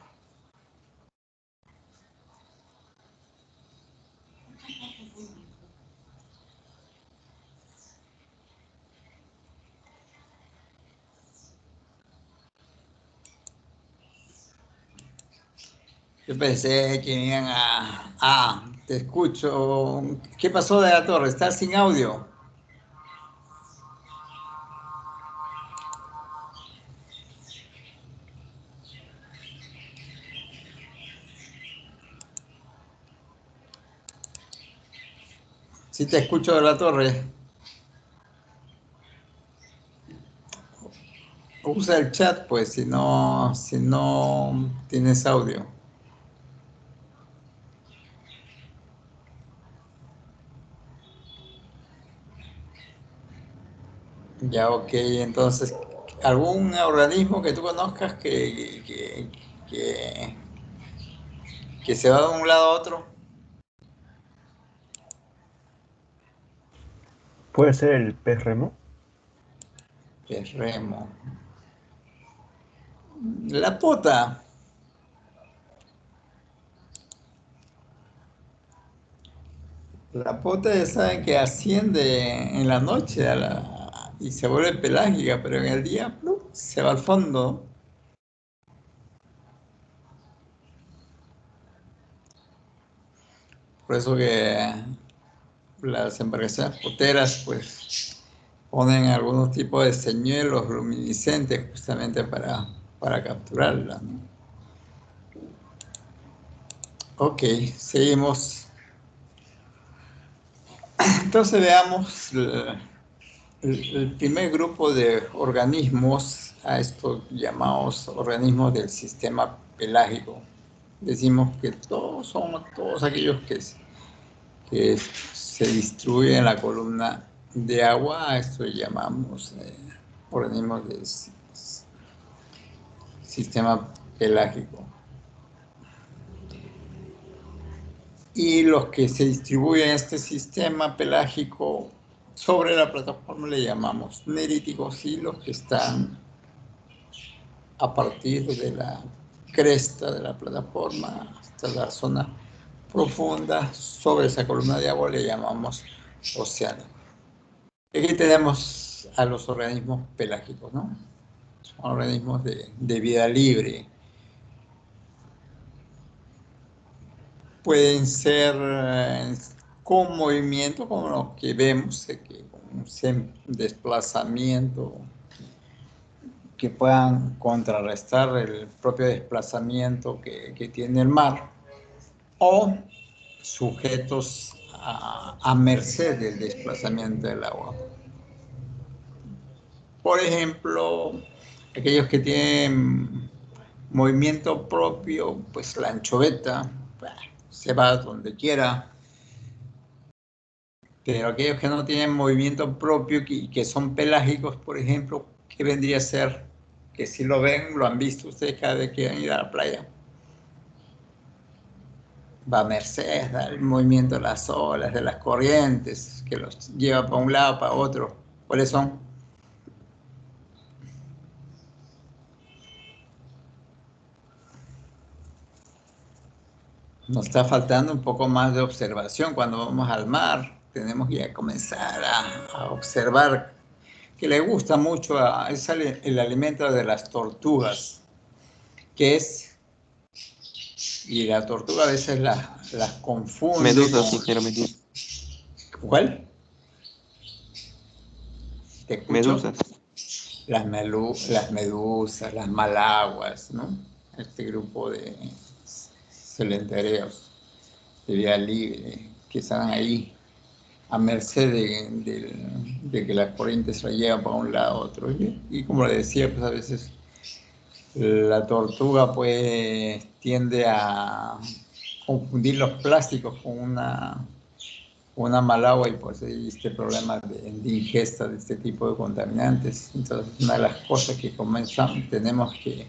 Yo pensé que iban te escucho. ¿Qué pasó de la Torre? ¿Estás sin audio? Sí te escucho de la Torre. Usa el chat, pues, si no tienes audio. Ya, ok, entonces, ¿algún organismo que tú conozcas que se va de un lado a otro? ¿Puede ser el pez remo? Pez remo. La pota. La pota ya saben que asciende en la noche y se vuelve pelágica, pero en el día se va al fondo. Por eso que las embarcaciones poteras pues ponen algunos tipos de señuelos luminiscentes justamente para capturarla, ¿no? Ok, seguimos. Entonces veamos el primer grupo de organismos, a estos llamados organismos del sistema pelágico, decimos que son todos aquellos que se distribuyen en la columna de agua, a esto llamamos organismos del sistema pelágico. Y los que se distribuyen en este sistema pelágico sobre la plataforma le llamamos neríticos, y los que están a partir de la cresta de la plataforma hasta la zona profunda sobre esa columna de agua le llamamos océano. Aquí tenemos a los organismos pelágicos, ¿no? Son organismos de vida libre. Pueden ser con movimiento, como los que vemos, que con un desplazamiento, que puedan contrarrestar el propio desplazamiento que tiene el mar, o sujetos a merced del desplazamiento del agua. Por ejemplo, aquellos que tienen movimiento propio, pues la anchoveta se va donde quiera, pero aquellos que no tienen movimiento propio y que son pelágicos, por ejemplo, ¿qué vendría a ser? Que si lo ven, lo han visto ustedes cada vez que van a ir a la playa. Va a merced del movimiento de las olas, de las corrientes, que los lleva para un lado, para otro. ¿Cuáles son? Nos está faltando un poco más de observación cuando vamos al mar. Tenemos que ya comenzar a observar, que le gusta mucho, es el alimento de las tortugas, que es, y la tortuga a veces las confunde. Medusas, sí, quiero medusa. ¿Cuál? ¿Te escucho? Medusas. Las medusas, las malaguas, ¿no? Este grupo de celentereos de vida libre que están ahí a merced de que las corrientes se la llevan para un lado a otro. Y como le decía, pues a veces la tortuga pues tiende a confundir los plásticos con una malagua, y pues hay este problema de ingesta de este tipo de contaminantes. Entonces, una de las cosas que tenemos que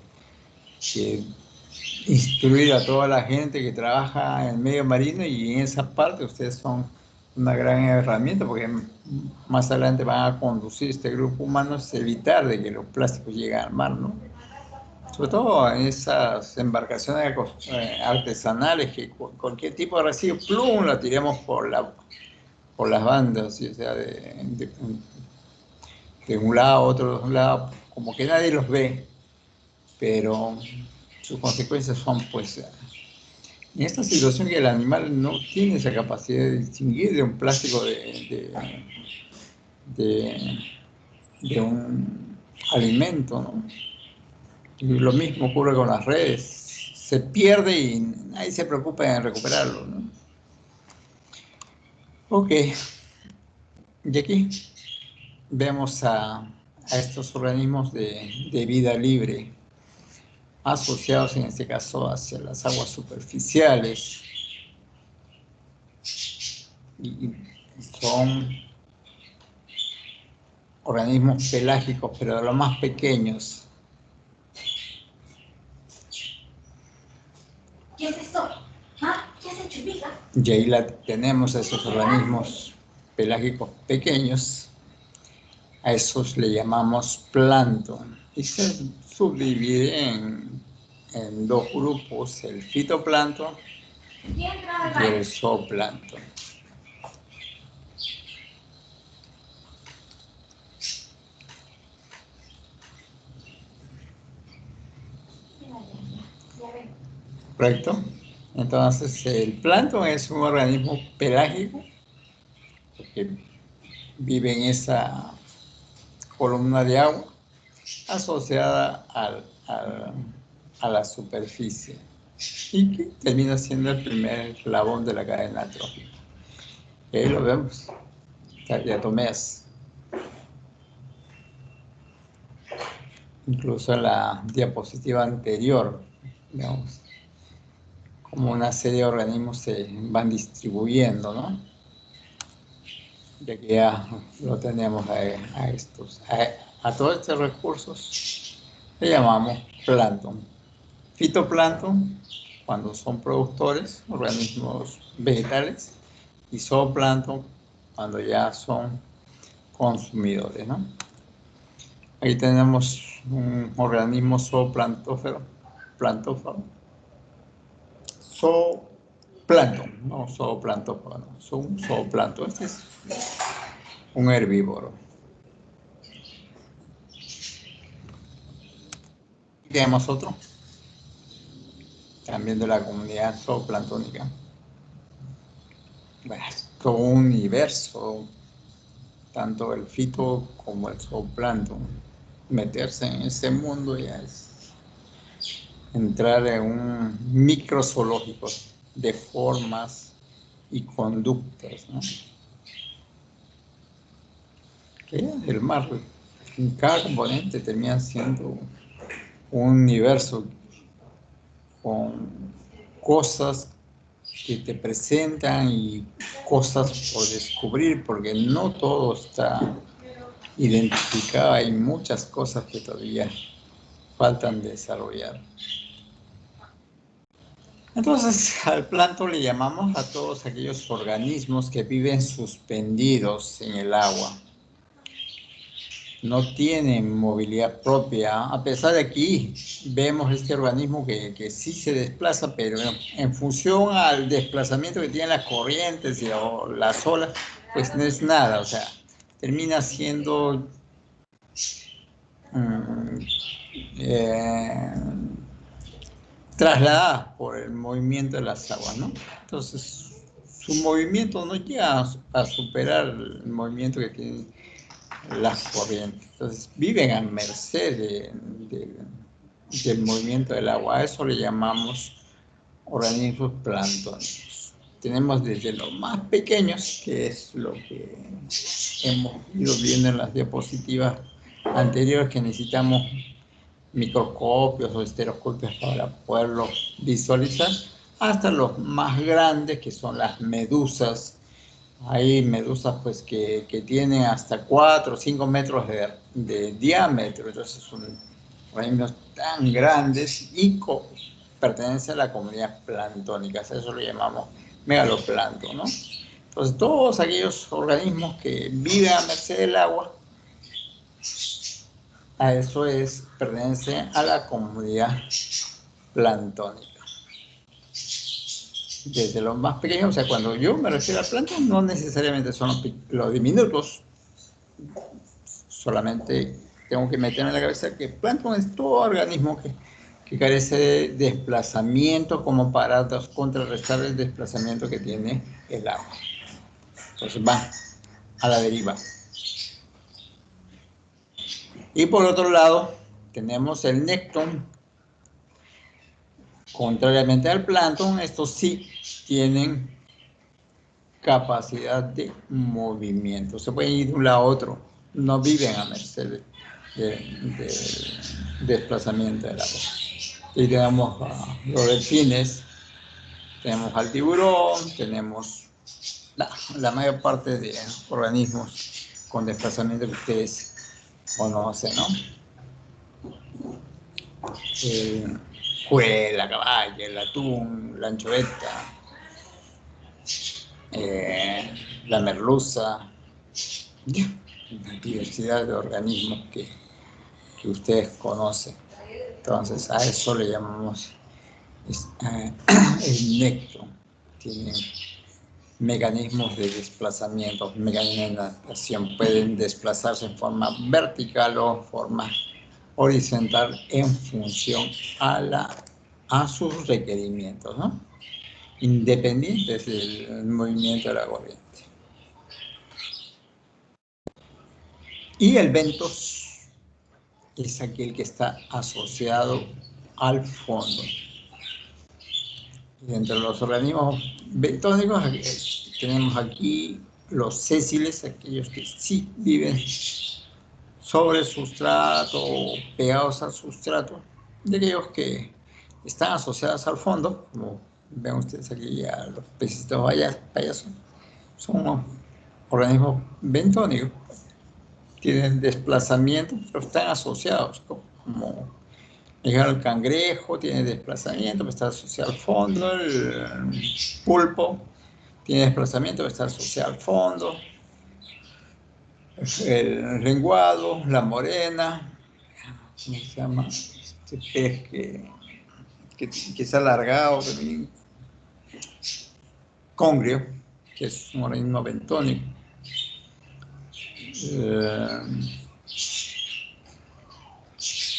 instruir a toda la gente que trabaja en el medio marino, y en esa parte ustedes son una gran herramienta, porque más adelante van a conducir este grupo humano a evitar de que los plásticos lleguen al mar, ¿no? Sobre todo en esas embarcaciones artesanales, que cualquier tipo de residuo, plum, lo tiremos por las bandas, ¿sí? O sea, de un lado a otro, de un lado, como que nadie los ve, pero sus consecuencias son, pues, en esta situación que el animal no tiene esa capacidad de distinguir de un plástico de un alimento, ¿no? Y lo mismo ocurre con las redes. Se pierde y nadie se preocupa en recuperarlo, ¿no? Ok. Y aquí vemos a estos organismos de vida libre, asociados en este caso hacia las aguas superficiales, y son organismos pelágicos, pero de los más pequeños. ¿Qué es esto? ¿Ah? ¿Qué has hecho, hija? Y ahí tenemos a esos organismos pelágicos pequeños, a esos le llamamos plancton, y se subdivide en dos grupos, el fitoplancton y el zooplancton. ¿Correcto? Entonces, el plancton es un organismo pelágico que vive en esa columna de agua asociada a la superficie, y que termina siendo el primer eslabón de la cadena trófica. Ahí lo vemos, diatomeas. incluso en la diapositiva anterior, digamos, como una serie de organismos se van distribuyendo, ¿no? Ya que ya lo tenemos a todos estos recursos le llamamos plancton. Fitoplancton, cuando son productores, organismos vegetales, y zooplancton, cuando ya son consumidores, ¿no? Ahí tenemos un organismo zooplantófero, zooplancton, no zooplantófero, no, un zooplancton. Este es un herbívoro. Tenemos otro, también de la comunidad zooplanctónica. Bueno, es todo un universo, tanto el fito como el zooplancton. Meterse en ese mundo ya es entrar en un microzoológico de formas y conductas, ¿no? Que el mar, en cada componente termina siendo un universo con cosas que te presentan y cosas por descubrir, porque no todo está identificado, hay muchas cosas que todavía faltan desarrollar. Entonces, al plancton le llamamos a todos aquellos organismos que viven suspendidos en el agua. No tienen movilidad propia, a pesar de que aquí vemos este organismo que sí se desplaza, pero en función al desplazamiento que tienen las corrientes y las olas, pues no es nada, o sea, termina siendo trasladadas por el movimiento de las aguas, ¿no? Entonces, su movimiento no llega a superar el movimiento que tienen las corrientes. Entonces, viven a merced del movimiento del agua. A eso le llamamos organismos planctónicos. Tenemos desde los más pequeños, que es lo que hemos ido viendo en las diapositivas anteriores, que necesitamos microscopios o estereoscopios para poderlo visualizar, hasta los más grandes, que son las medusas. Hay medusas pues que tienen hasta 4 o 5 metros de diámetro, entonces son organismos tan grandes y pertenecen a la comunidad planctónica, eso lo llamamos megaloplancton, ¿no? Entonces todos aquellos organismos que viven a merced del agua, a eso pertenece a la comunidad planctónica. Desde los más pequeños, o sea, cuando yo me refiero a plancton, no necesariamente son los diminutos, solamente tengo que meterme en la cabeza que plancton es todo organismo que carece de desplazamiento como para contrarrestar el desplazamiento que tiene el agua. Entonces va a la deriva. Y por otro lado, tenemos el nécton. Contrariamente al plancton, estos sí tienen capacidad de movimiento. Se pueden ir de un lado a otro. No viven a merced del desplazamiento del agua. Y tenemos a los delfines, tenemos al tiburón, tenemos la mayor parte de organismos con desplazamiento que ustedes conocen, ¿no? La caballa, el atún, la anchoveta, la merluza, una diversidad de organismos que ustedes conocen. Entonces, a eso le llamamos el nécton. Tienen mecanismos de desplazamiento, mecanismos de natación. Pueden desplazarse en forma vertical o forma horizontal en función a sus requerimientos, ¿no? Independientes del movimiento de la corriente. Y el bentos es aquel que está asociado al fondo. Y entre los organismos bentónicos tenemos aquí los sésiles, aquellos que sí viven sobre el sustrato o pegados al sustrato, de aquellos que están asociados al fondo, como ven ustedes aquí a los pececitos payasos, son organismos bentónicos, tienen desplazamiento, pero están asociados, como el cangrejo tiene desplazamiento, pero está asociado al fondo, el pulpo tiene desplazamiento, pero está asociado al fondo, el lenguado, la morena, ¿cómo se llama? Este pez que es alargado, también, congrio, que es un organismo bentónico.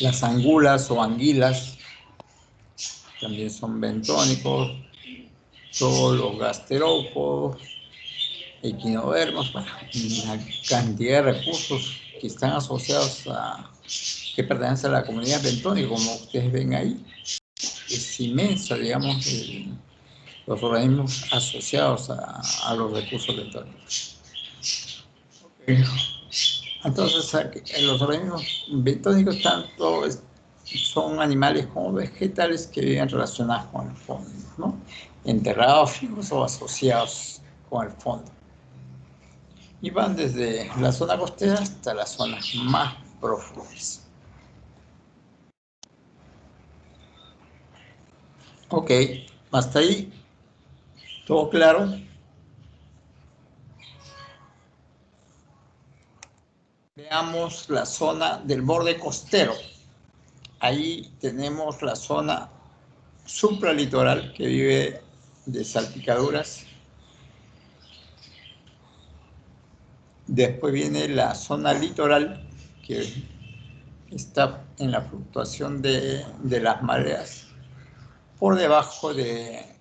Las angulas o anguilas también son bentónicos, todos los gasterópodos, equinodermos, bueno, una cantidad de recursos que están asociados que pertenecen a la comunidad bentónica, como ustedes ven ahí. Es inmensa, digamos, los organismos asociados a los recursos bentónicos. Okay. Entonces, los organismos bentónicos tanto son animales como vegetales que viven relacionados con el fondo, ¿no? Enterrados, fijos o asociados con el fondo. Y van desde la zona costera hasta las zonas más profundas. Ok, hasta ahí, ¿todo claro? Veamos la zona del borde costero. Ahí tenemos la zona supralitoral que vive de salpicaduras. Después viene la zona litoral que está en la fluctuación de las mareas. Por debajo de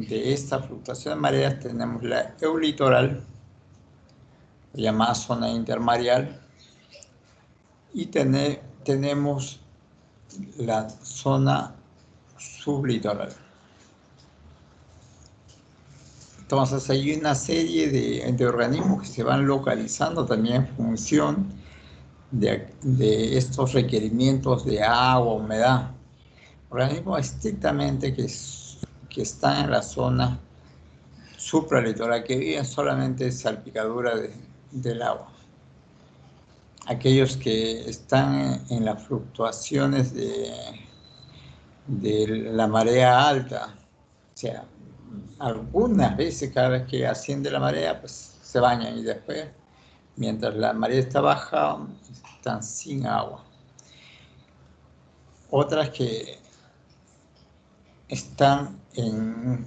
esta fluctuación de mareas tenemos la eulitoral, llamada zona intermareal, y tenemos la zona sublitoral. Entonces hay una serie de organismos que se van localizando también en función de estos requerimientos de agua, humedad. Organismos estrictamente que están en la zona supralitoral, que viven solamente de salpicadura del agua. Aquellos que están en las fluctuaciones de la marea alta, o sea, algunas veces cada vez que asciende la marea, pues se bañan y después, mientras la marea está baja, están sin agua. Otras que están en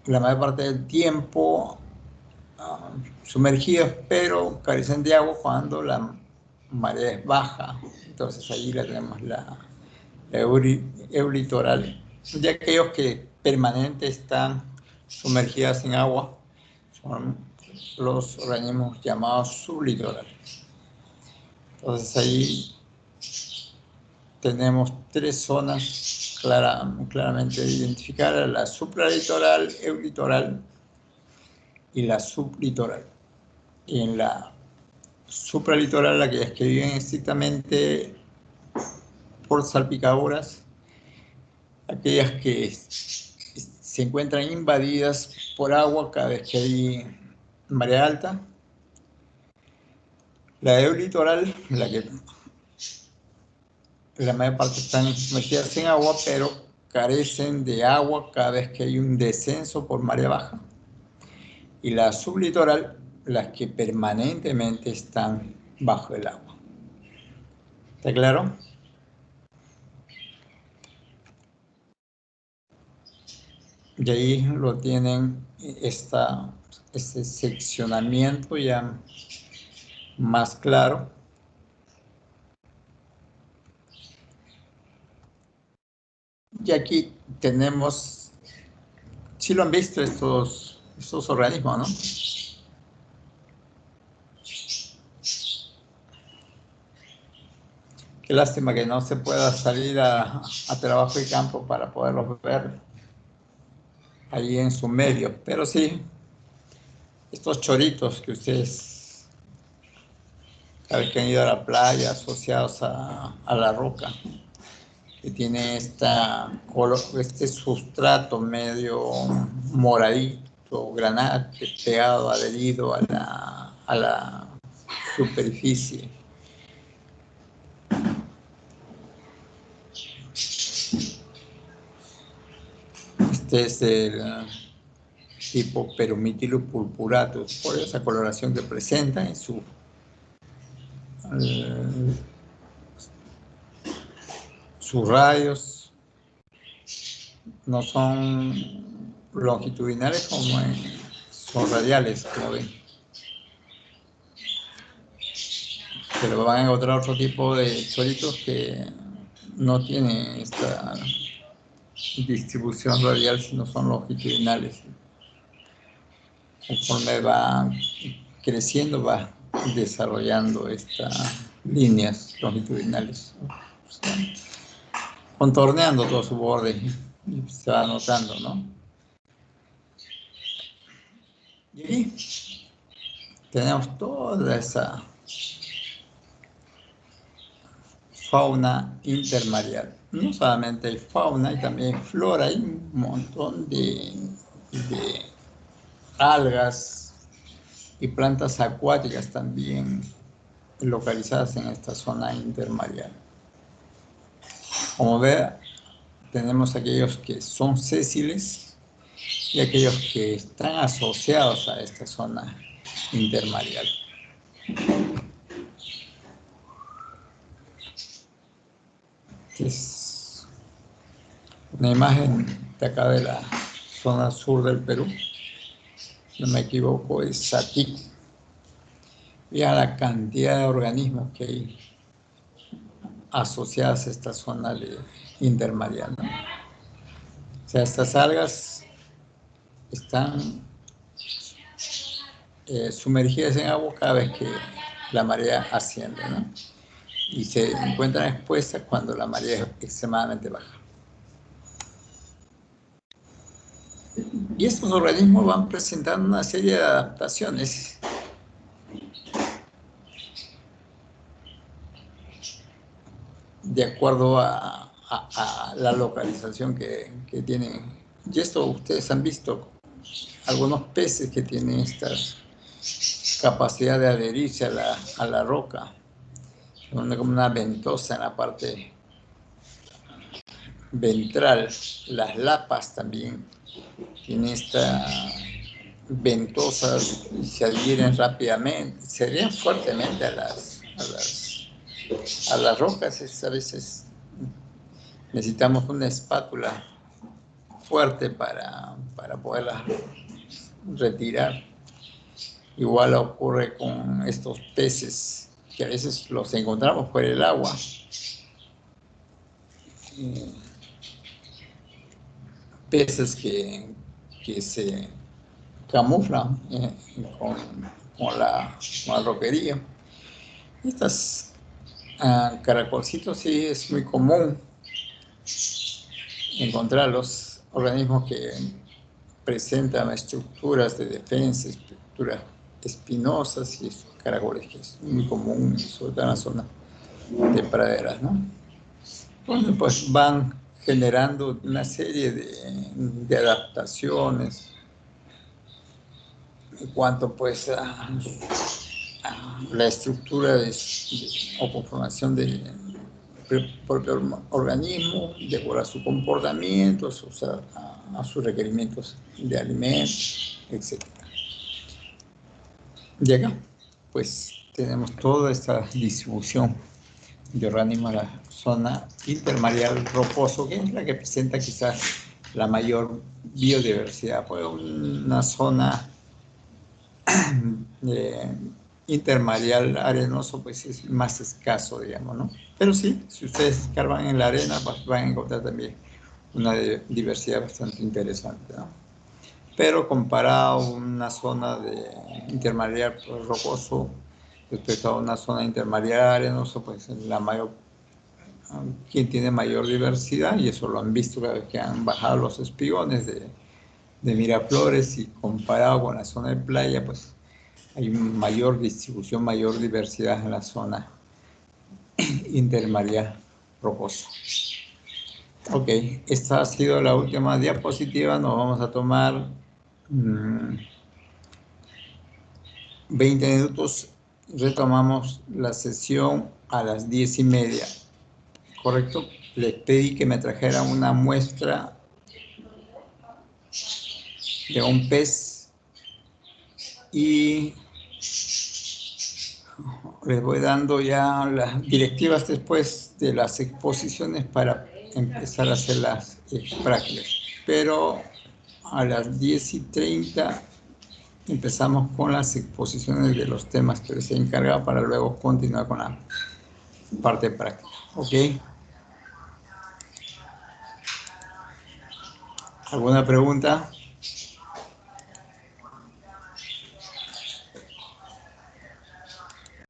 la mayor parte del tiempo sumergidos, pero carecen de agua cuando la marea es baja. Entonces allí la tenemos la eulitoral. Y aquellos que permanentemente están sumergidas en agua son los organismos llamados sublitorales. Entonces ahí tenemos tres zonas claramente identificadas: la supralitoral, eulitoral y la sublitoral. Y en la supralitoral, aquellas que viven estrictamente por salpicaduras, aquellas que se encuentran invadidas por agua cada vez que hay marea alta. La eulitoral, la mayor parte están sumergidas en agua, pero carecen de agua cada vez que hay un descenso por marea baja. Y la sublitoral, las que permanentemente están bajo el agua. ¿Está claro? Y ahí lo tienen este seccionamiento ya más claro. Y aquí tenemos, sí lo han visto estos organismos, ¿no? Qué lástima que no se pueda salir a trabajo de campo para poderlos ver ahí en su medio, pero sí, estos choritos que ustedes cada vez que han ido a la playa asociados a la roca, que tiene este sustrato medio moradito, granate, pegado, adherido a la superficie. Este es el tipo Perumitilus purpuratus, por esa coloración que presenta en sus rayos. No son longitudinales son radiales, como ven. Pero van a encontrar otro tipo de choritos que no tienen esta distribución radial, sino son longitudinales. Conforme va creciendo, va desarrollando estas líneas longitudinales, contorneando todo su borde, y se va notando, ¿no? Y aquí tenemos toda esa fauna intermareal. No solamente hay fauna, hay también flora, hay un montón de algas y plantas acuáticas también localizadas en esta zona intermareal. Como ven, tenemos aquellos que son sésiles y aquellos que están asociados a esta zona intermareal. Es una imagen de acá de la zona sur del Perú. No me equivoco, es Satico. Vean la cantidad de organismos que hay asociadas a esta zona intermareal, ¿no? O sea, estas algas están sumergidas en agua cada vez que la marea asciende, ¿no? Y se encuentran expuestas cuando la marea es extremadamente baja. Y estos organismos van presentando una serie de adaptaciones de acuerdo a la localización que tienen. Y esto ustedes han visto, algunos peces que tienen esta capacidad de adherirse a la roca, como una ventosa en la parte ventral. Las lapas también tienen esta ventosas y se adhieren rápidamente, se adhieren fuertemente a las rocas. A veces necesitamos una espátula fuerte para poderlas retirar. Igual ocurre con estos peces, que a veces los encontramos por el agua. Peces que se camuflan con la roquería. Estas caracolcitos sí es muy común encontrar los organismos que presentan estructuras de defensa, estructuras espinosas, y caracoles, que es muy común, sobre todo en la zona de praderas, ¿no? Bueno, pues van generando una serie de adaptaciones en cuanto pues a la estructura o conformación del propio organismo, de acuerdo a su comportamiento, a sus requerimientos de alimentos, etc. Y acá pues tenemos toda esta distribución de organismos en la zona intermareal rocoso, que es la que presenta quizás la mayor biodiversidad. Pues una zona intermareal arenoso pues es más escaso, digamos, ¿no? Pero sí, si ustedes escarban en la arena, pues van a encontrar también una diversidad bastante interesante, ¿no? Pero comparado a una zona intermareal pues, rocoso respecto a una zona intermareal arenoso, pues quien tiene mayor diversidad, y eso lo han visto cada vez que han bajado los espigones de Miraflores, y comparado con la zona de playa, pues hay mayor distribución, mayor diversidad en la zona intermareal rocosa. Ok, esta ha sido la última diapositiva. Nos vamos a tomar 20 minutos. Retomamos la sesión a las 10:30. ¿Correcto? Les pedí que me trajeran una muestra de un pez y les voy dando ya las directivas después de las exposiciones para empezar a hacer las prácticas. Pero a las 10:30 empezamos con las exposiciones de los temas que les he encargado para luego continuar con la parte práctica. ¿Ok? ¿Alguna pregunta?